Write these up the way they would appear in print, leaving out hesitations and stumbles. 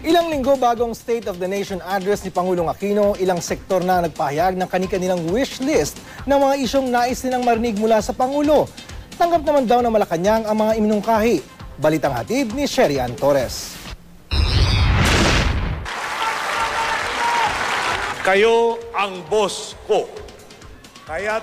Ilang linggo bago ang State of the Nation address ni Pangulong Aquino, ilang sektor na nagpahayag ng kani-kanilang wish list ng mga isyong nais nilang marinig mula sa Pangulo. Tanggap naman daw ng Malacanang ang mga iminungkahi. Balitang hatid ni Sherian Torres. Kayo ang boss ko.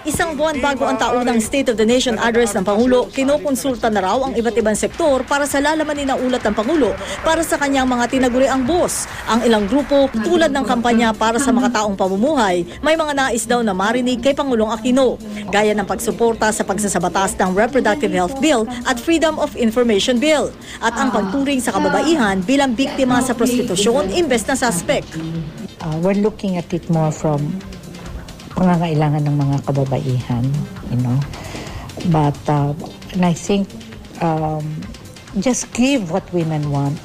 Isang buwan bago ang taunang State of the Nation address ng Pangulo, kinukonsulta na raw ang iba't ibang sektor para sa lalamanin ng ulat ng Pangulo para sa kanyang mga tinaguriang boss. Ang ilang grupo, tulad ng kampanya para sa makataong pamumuhay, may mga nais daw na marinig kay Pangulong Aquino, gaya ng pagsuporta sa pagsasabatas ng Reproductive Health Bill at Freedom of Information Bill, at ang pagturing sa kababaihan bilang biktima sa prostitusyon imbes na suspect. We're looking at it more from pangangailangan ng mga kababaihan, But and I think just give what women want.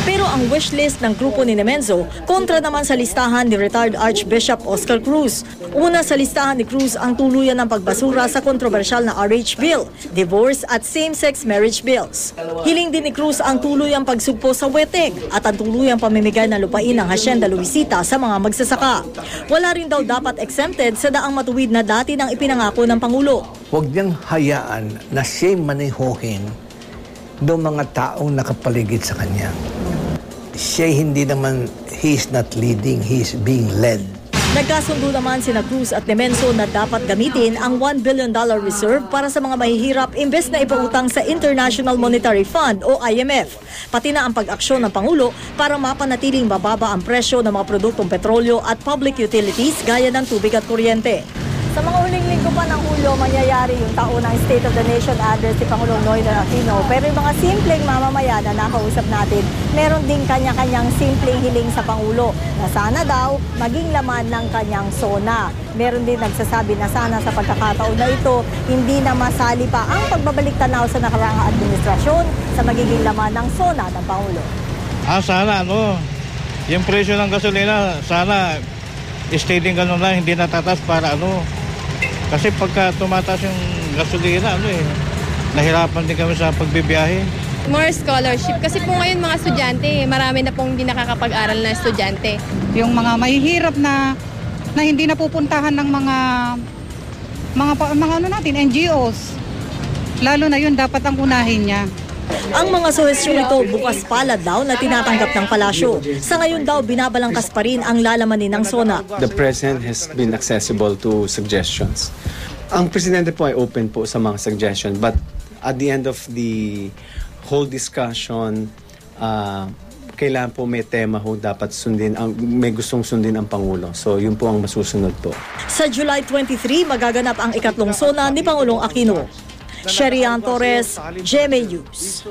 Pero ang wishlist ng grupo ni Nemenzo, kontra naman sa listahan ni retired Archbishop Oscar Cruz. Una sa listahan ni Cruz ang tuluyan ng pagbasura sa kontrobersyal na RH Bill, divorce at same-sex marriage bills. Hiling din ni Cruz ang tuluyang pagsugpo sa weteng at ang tuluyang pamimigay ng lupain ng Hacienda Luisita sa mga magsasaka. Wala rin daw dapat exempted sa daang matuwid na dati ng ipinangako ng Pangulo. Huwag niyang hayaan na siya manehohin do mga taong nakapaligid sa kanya. Siya hindi naman, he's not leading, he's being led. Nagkasundo naman sina Cruz at Nemenzo na dapat gamitin ang $1 billion reserve para sa mga mahihirap imbes na ipautang sa International Monetary Fund o IMF. Pati na ang pag-aksyon ng Pangulo para mapanatiling bababa ang presyo ng mga produktong petrolyo at public utilities gaya ng tubig at kuryente. Sa mga huling linggo pa ng Hulyo, mangyayari yung taunang State of the Nation address si Pangulong Noynoy Aquino. Pero yung mga simpleng mamamayan na nakausap natin, meron ding kanya-kanyang simpleng hiling sa Pangulo na sana daw maging laman ng kanyang SONA. Meron din nagsasabi na sana sa pagkakataon na ito, hindi na masali pa ang pagbabalik tanaw sa nakaraang administrasyon sa magiging laman ng SONA ng Pangulo. Sana yung presyo ng gasolina, sana stay din ganun lang, hindi natatas para kasi pagka tumataas yung gasolina, nahirapan din kami sa pagbibiyahe. More scholarship. Kasi po ngayon mga estudyante, marami na pong hindi nakakapag-aral na estudyante. Yung mga mahihirap na hindi napupuntahan ng mga NGOs. Lalo na yun, dapat ang unahin niya. Ang mga suhestyon ito bukas palad daw na tinatanggap ng palasyo. Sa ngayon daw, binabalangkas pa rin ang lalamanin ng SONA. The President has been accessible to suggestions. Ang Presidente po ay open po sa mga suggestions, but at the end of the whole discussion, kailangan po may tema dapat sundin, may gustong sundin ang Pangulo. So yun po ang masusunod po. Sa July 23, magaganap ang ikatlong SONA ni Pangulong Aquino. Sherian Torres, GMA News.